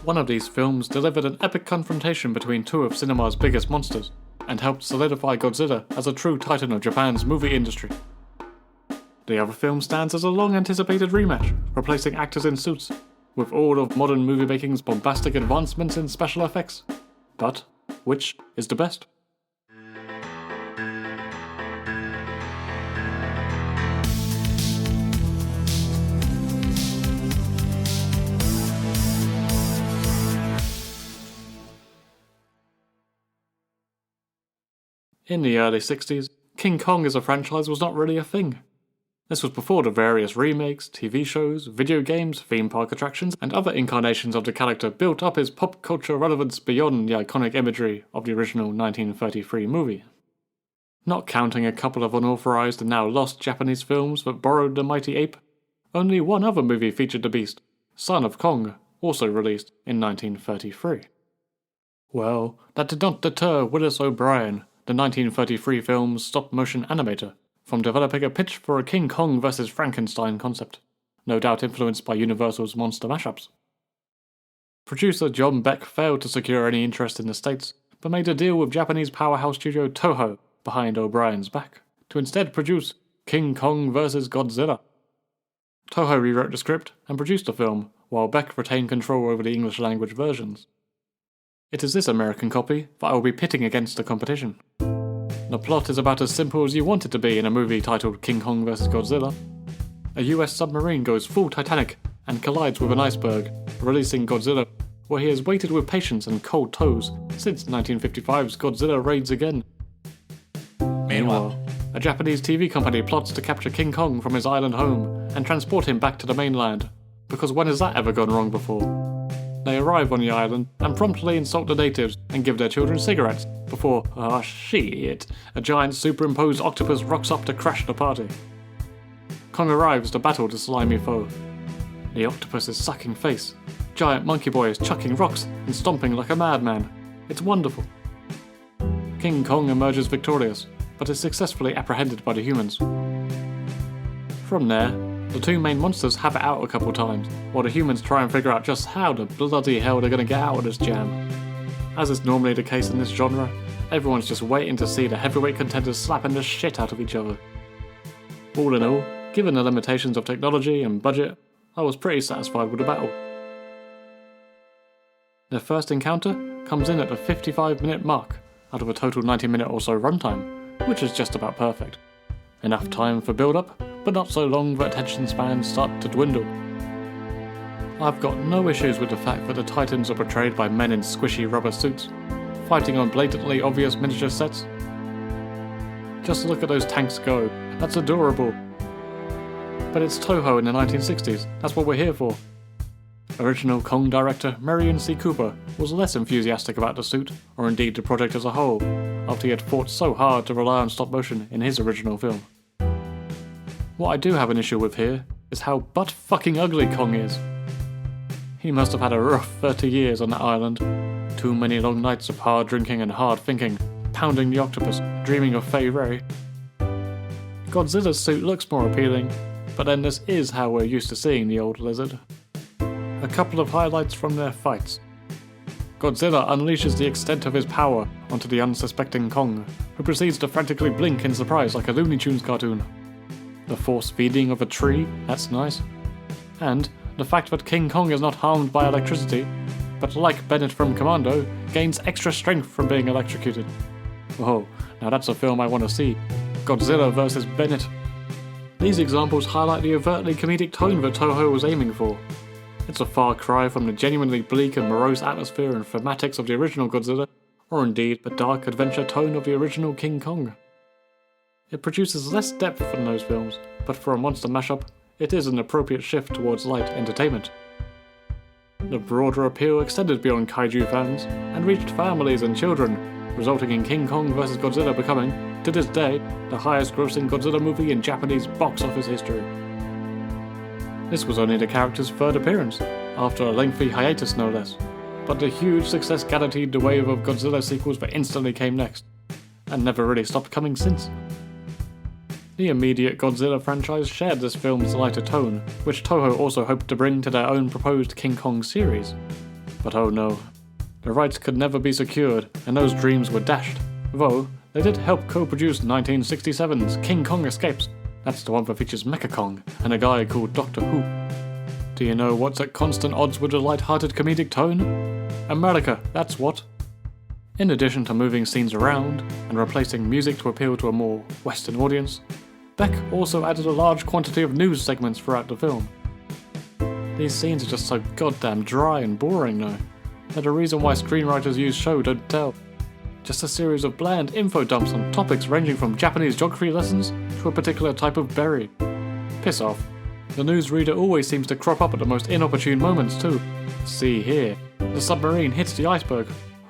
One of these films delivered an epic confrontation between two of cinema's biggest monsters, and helped solidify Godzilla as a true titan of Japan's movie industry. The other film stands as a long-anticipated rematch, replacing actors in suits, with all of modern movie-making's bombastic advancements in special effects. But, which is the best? In the early 60s, King Kong as a franchise was not really a thing. This was before the various remakes, TV shows, video games, theme park attractions, and other incarnations of the character built up his pop culture relevance beyond the iconic imagery of the original 1933 movie. Not counting a couple of unauthorized and now lost Japanese films that borrowed the mighty ape, only one other movie featured the beast, Son of Kong, also released in 1933. Well, that did not deter Willis O'Brien, the 1933 film's stop-motion animator, from developing a pitch for a King Kong vs. Frankenstein concept, no doubt influenced by Universal's monster mashups. Producer John Beck failed to secure any interest in the States, but made a deal with Japanese powerhouse studio Toho, behind O'Brien's back, to instead produce King Kong vs. Godzilla. Toho rewrote the script and produced the film, while Beck retained control over the English language versions. It is this American copy that I will be pitting against the competition. The plot is about as simple as you want it to be in a movie titled King Kong vs. Godzilla. A US submarine goes full Titanic and collides with an iceberg, releasing Godzilla, where he has waited with patience and cold toes since 1955's Godzilla raids again. Meanwhile, a Japanese TV company plots to capture King Kong from his island home and transport him back to the mainland, because when has that ever gone wrong before? They arrive on the island and promptly insult the natives and give their children cigarettes before, a giant superimposed octopus rocks up to crash the party. Kong arrives to battle the slimy foe. The octopus is sucking face, giant monkey boy is chucking rocks and stomping like a madman. It's wonderful. King Kong emerges victorious, but is successfully apprehended by the humans. From there, the two main monsters have it out a couple times, while the humans try and figure out just how the bloody hell they're going to get out of this jam. As is normally the case in this genre, everyone's just waiting to see the heavyweight contenders slapping the shit out of each other. All in all, given the limitations of technology and budget, I was pretty satisfied with the battle. Their first encounter comes in at the 55-minute mark, out of a total 90-minute or so runtime, which is just about perfect. Enough time for build-up, but not so long that attention spans start to dwindle. I've got no issues with the fact that the Titans are portrayed by men in squishy rubber suits, fighting on blatantly obvious miniature sets. Just look at those tanks go, that's adorable. But it's Toho in the 1960s, that's what we're here for. Original Kong director Merian C. Cooper was less enthusiastic about the suit, or indeed the project as a whole, after he had fought so hard to rely on stop motion in his original film. What I do have an issue with here is how butt-fucking ugly Kong is. He must have had a rough 30 years on that island. Too many long nights of hard drinking and hard thinking, pounding the octopus, dreaming of Fay Ray. Godzilla's suit looks more appealing, but then this is how we're used to seeing the old lizard. A couple of highlights from their fights. Godzilla unleashes the extent of his power onto the unsuspecting Kong, who proceeds to frantically blink in surprise like a Looney Tunes cartoon. The force feeding of a tree, that's nice. And the fact that King Kong is not harmed by electricity, but like Bennett from Commando, gains extra strength from being electrocuted. Oh, now that's a film I want to see. Godzilla vs. Bennett. These examples highlight the overtly comedic tone that Toho was aiming for. It's a far cry from the genuinely bleak and morose atmosphere and thematics of the original Godzilla, or indeed the dark adventure tone of the original King Kong. It produces less depth than those films, but for a monster mashup, it is an appropriate shift towards light entertainment. The broader appeal extended beyond kaiju fans, and reached families and children, resulting in King Kong vs. Godzilla becoming, to this day, the highest grossing Godzilla movie in Japanese box office history. This was only the character's third appearance, after a lengthy hiatus no less, but the huge success guaranteed the wave of Godzilla sequels that instantly came next, and never really stopped coming since. The immediate Godzilla franchise shared this film's lighter tone, which Toho also hoped to bring to their own proposed King Kong series. But oh no, the rights could never be secured, and those dreams were dashed. Though, they did help co-produce 1967's King Kong Escapes. That's the one that features Mecha Kong and a guy called Doctor Who. Do you know what's at constant odds with a light-hearted comedic tone? America, that's what. In addition to moving scenes around and replacing music to appeal to a more Western audience, Beck also added a large quantity of news segments throughout the film. These scenes are just so goddamn dry and boring though. They're the reason why screenwriters use show don't tell. Just a series of bland info dumps on topics ranging from Japanese geography lessons to a particular type of berry. Piss off. The newsreader always seems to crop up at the most inopportune moments too. See here, the submarine hits the iceberg.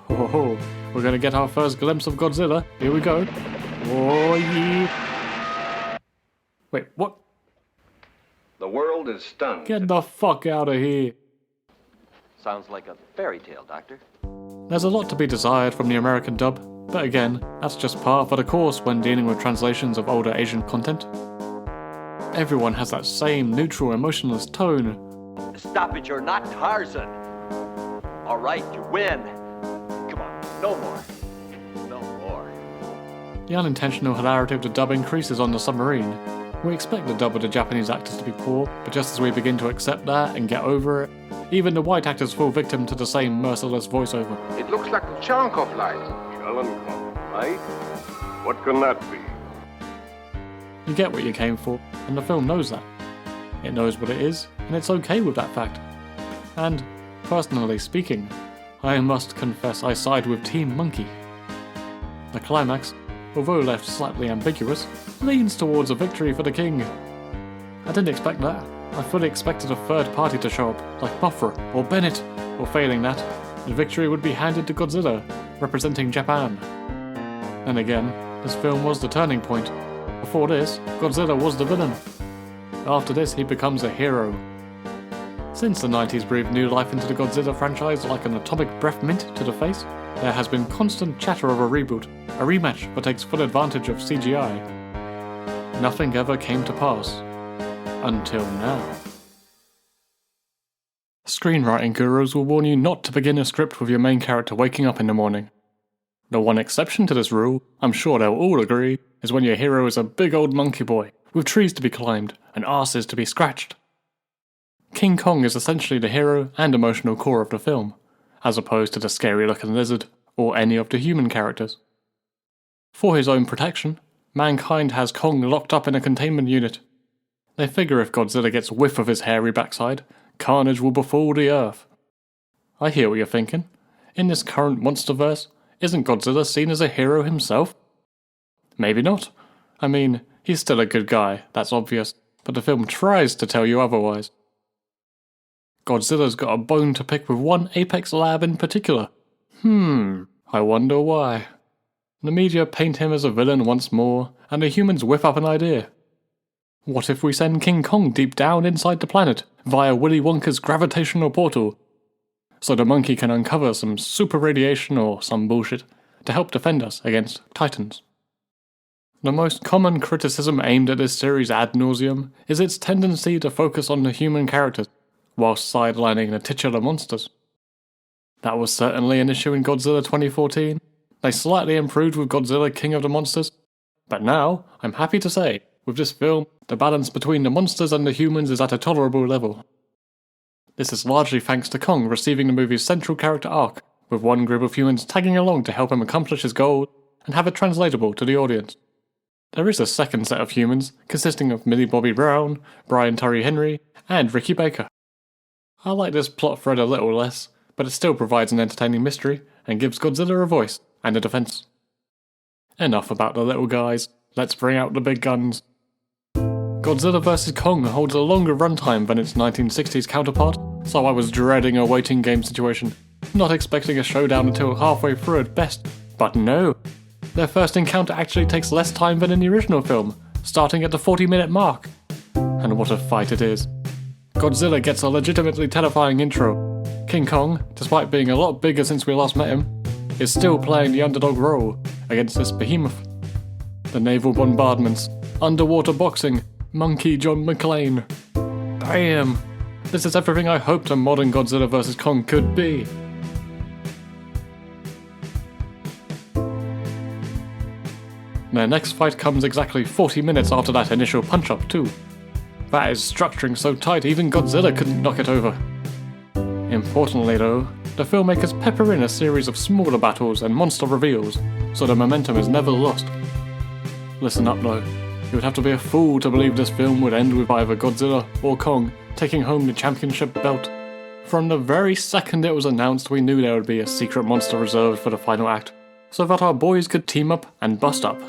Ho ho ho, we're gonna get our first glimpse of Godzilla. Here we go. Oh yeah. Wait, what? The world is stunned. Get the fuck out of here. Sounds like a fairy tale, Doctor. There's a lot to be desired from the American dub, but again, that's just par for the course when dealing with translations of older Asian content. Everyone has that same neutral, emotionless tone. Stop it, you're not Tarzan. All right, you win. Come on, no more. No more. The unintentional hilarity of the dub increases on the submarine. We expect the dub of the Japanese actors to be poor, but just as we begin to accept that and get over it, even the white actors fall victim to the same merciless voiceover. It looks like a chunk of light. Light? What can that be? You get what you came for, and the film knows that. It knows what it is, and it's okay with that fact. And, personally speaking, I must confess I side with Team Monkey. The climax, although left slightly ambiguous, leans towards a victory for the king. I didn't expect that. I fully expected a third party to show up, like Mothra or Bennett, or failing that, the victory would be handed to Godzilla, representing Japan. Then again, this film was the turning point. Before this, Godzilla was the villain. After this, he becomes a hero. Since the 90s breathed new life into the Godzilla franchise like an atomic breath mint to the face, there has been constant chatter of a reboot, a rematch that takes full advantage of CGI. Nothing ever came to pass. Until now. Screenwriting gurus will warn you not to begin a script with your main character waking up in the morning. The one exception to this rule, I'm sure they'll all agree, is when your hero is a big old monkey boy, with trees to be climbed and asses to be scratched. King Kong is essentially the hero and emotional core of the film, as opposed to the scary-looking lizard, or any of the human characters. For his own protection, mankind has Kong locked up in a containment unit. They figure if Godzilla gets whiff of his hairy backside, carnage will befall the earth. I hear what you're thinking. In this current monsterverse, isn't Godzilla seen as a hero himself? Maybe not. I mean, he's still a good guy, that's obvious, but the film tries to tell you otherwise. Godzilla's got a bone to pick with one Apex lab in particular. I wonder why. The media paint him as a villain once more, and the humans whip up an idea. What if we send King Kong deep down inside the planet, via Willy Wonka's gravitational portal, so the monkey can uncover some super radiation or some bullshit to help defend us against Titans? The most common criticism aimed at this series ad nauseum is its tendency to focus on the human characters, whilst sidelining the titular monsters. That was certainly an issue in Godzilla 2014. They slightly improved with Godzilla King of the Monsters, but now, I'm happy to say, with this film, the balance between the monsters and the humans is at a tolerable level. This is largely thanks to Kong receiving the movie's central character arc, with one group of humans tagging along to help him accomplish his goal and have it translatable to the audience. There is a second set of humans, consisting of Millie Bobby Brown, Brian Tyree Henry, and Ricky Baker. I like this plot thread a little less, but it still provides an entertaining mystery and gives Godzilla a voice and a defense. Enough about the little guys, let's bring out the big guns. Godzilla vs. Kong holds a longer runtime than its 1960s counterpart, so I was dreading a waiting game situation, not expecting a showdown until halfway through at best. But no, their first encounter actually takes less time than in the original film, starting at the 40-minute mark. And what a fight it is. Godzilla gets a legitimately terrifying intro. King Kong, despite being a lot bigger since we last met him, is still playing the underdog role against this behemoth. The naval bombardments, underwater boxing, Monkey John McClane. Bam! This is everything I hoped a modern Godzilla vs. Kong could be. Their next fight comes exactly 40 minutes after that initial punch-up too. That is structuring so tight even Godzilla couldn't knock it over. Importantly though, the filmmakers pepper in a series of smaller battles and monster reveals, so the momentum is never lost. Listen up though, you would have to be a fool to believe this film would end with either Godzilla or Kong taking home the championship belt. From the very second it was announced, we knew there would be a secret monster reserved for the final act, so that our boys could team up and bust up.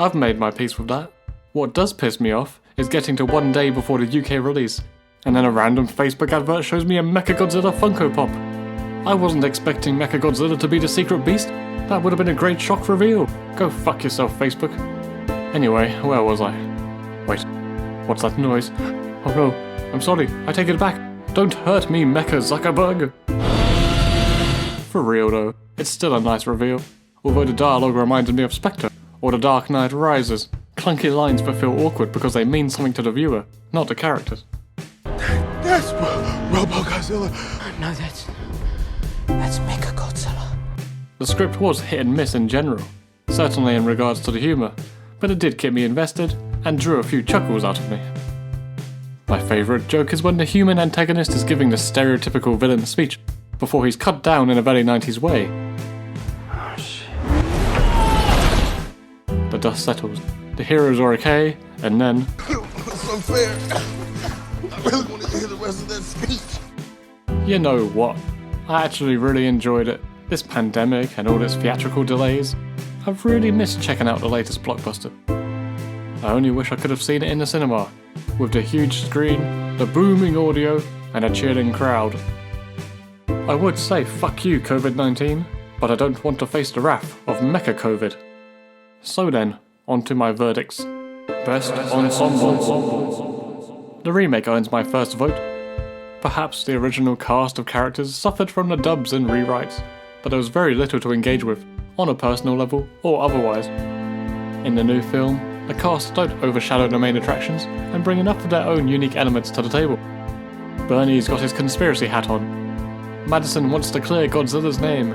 I've made my peace with that. What does piss me off is getting to one day before the UK release, and then a random Facebook advert shows me a Mechagodzilla Funko Pop. I wasn't expecting Mechagodzilla to be the secret beast. That would have been a great shock reveal. Go fuck yourself, Facebook. Anyway, where was I? Wait, what's that noise? Oh no, I'm sorry, I take it back. Don't hurt me, Mecha Zuckerberg! For real though, it's still a nice reveal, although the dialogue reminded me of Spectre, or The Dark Knight Rises. Clunky lines that feel awkward because they mean something to the viewer, not the characters. That's Robo-Godzilla. No, that's Mechagodzilla. The script was hit and miss in general, certainly in regards to the humour, but it did keep me invested and drew a few chuckles out of me. My favourite joke is when the human antagonist is giving the stereotypical villain speech before he's cut down in a very 90s way. Oh shit. The dust settles, the heroes are okay, and then... It's unfair. I really wanted to hear the rest of that speech. You know what? I actually really enjoyed it. This pandemic and all its theatrical delays, I've really missed checking out the latest blockbuster. I only wish I could have seen it in the cinema, with the huge screen, the booming audio, and a cheering crowd. I would say fuck you, COVID-19, but I don't want to face the wrath of Mecha COVID. So then, on to my verdicts. Best ensemble. The remake earns my first vote. Perhaps the original cast of characters suffered from the dubs and rewrites, but there was very little to engage with, on a personal level or otherwise. In the new film, the cast don't overshadow the main attractions and bring enough of their own unique elements to the table. Bernie's got his conspiracy hat on. Madison wants to clear Godzilla's name.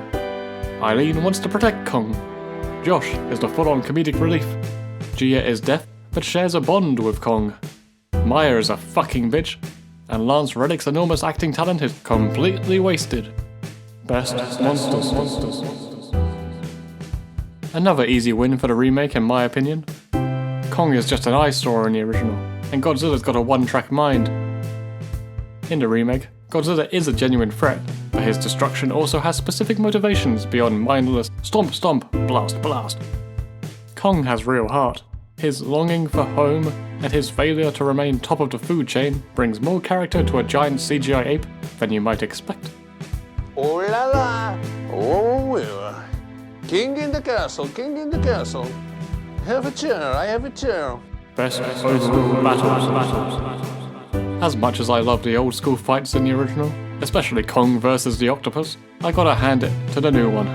Eileen wants to protect Kong. Josh is the full-on comedic relief. Gia is deaf but shares a bond with Kong. Maya is a fucking bitch. And Lance Reddick's enormous acting talent is completely wasted. Best monsters. Another easy win for the remake in my opinion. Kong is just an eyesore in the original, and Godzilla's got a one-track mind. In the remake, Godzilla is a genuine threat, but his destruction also has specific motivations beyond mindless stomp stomp, blast blast. Kong has real heart. His longing for home and his failure to remain top of the food chain brings more character to a giant CGI ape than you might expect. Oh la la, oh well. King in the castle, king in the castle. Have a chair, I have a chair. Best old school battles. As much as I love the old school fights in the original, especially Kong versus the octopus, I gotta hand it to the new one.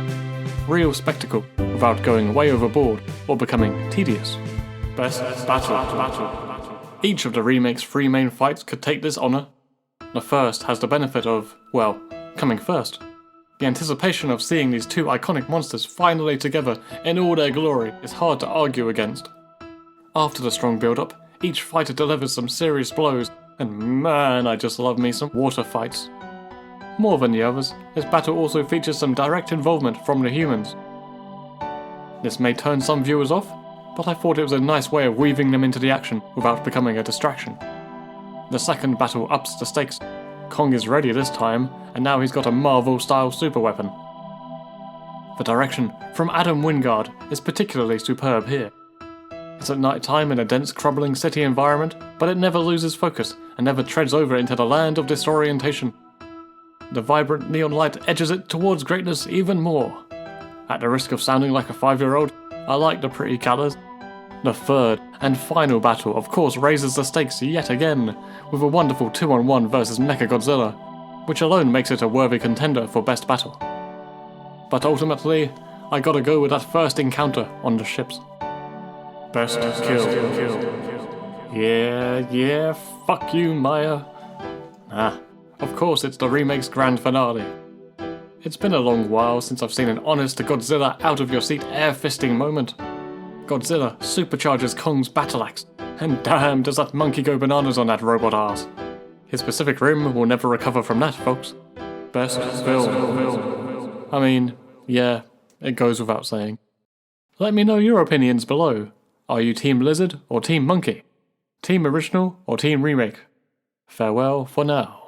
Real spectacle, without going way overboard or becoming tedious. Best battle. Each of the remake's three main fights could take this honour. The first has the benefit of, well, coming first. The anticipation of seeing these two iconic monsters finally together in all their glory is hard to argue against. After the strong build-up, each fighter delivers some serious blows, and man, I just love me some water fights. More than the others, this battle also features some direct involvement from the humans. This may turn some viewers off, but I thought it was a nice way of weaving them into the action without becoming a distraction. The second battle ups the stakes. Kong is ready this time, and now he's got a Marvel-style superweapon. The direction from Adam Wingard is particularly superb here. It's at night time in a dense, crumbling city environment, but it never loses focus and never treads over into the land of disorientation. The vibrant neon light edges it towards greatness even more. At the risk of sounding like a 5-year-old, I like the pretty colours. The third and final battle of course raises the stakes yet again, with a wonderful 2-on-1 versus Mechagodzilla, which alone makes it a worthy contender for best battle. But ultimately, I gotta go with that first encounter on the ships. Best kill. Yeah, fuck you, Maya. Of course it's the Remake's grand finale. It's been a long while since I've seen an honest Godzilla out-of-your-seat air-fisting moment. Godzilla supercharges Kong's battle axe, and damn does that monkey go bananas on that robot arse. His Pacific Rim will never recover from that, folks. Best film. I mean, yeah, it goes without saying. Let me know your opinions below. Are you Team Lizard or Team Monkey? Team Original or Team Remake? Farewell for now.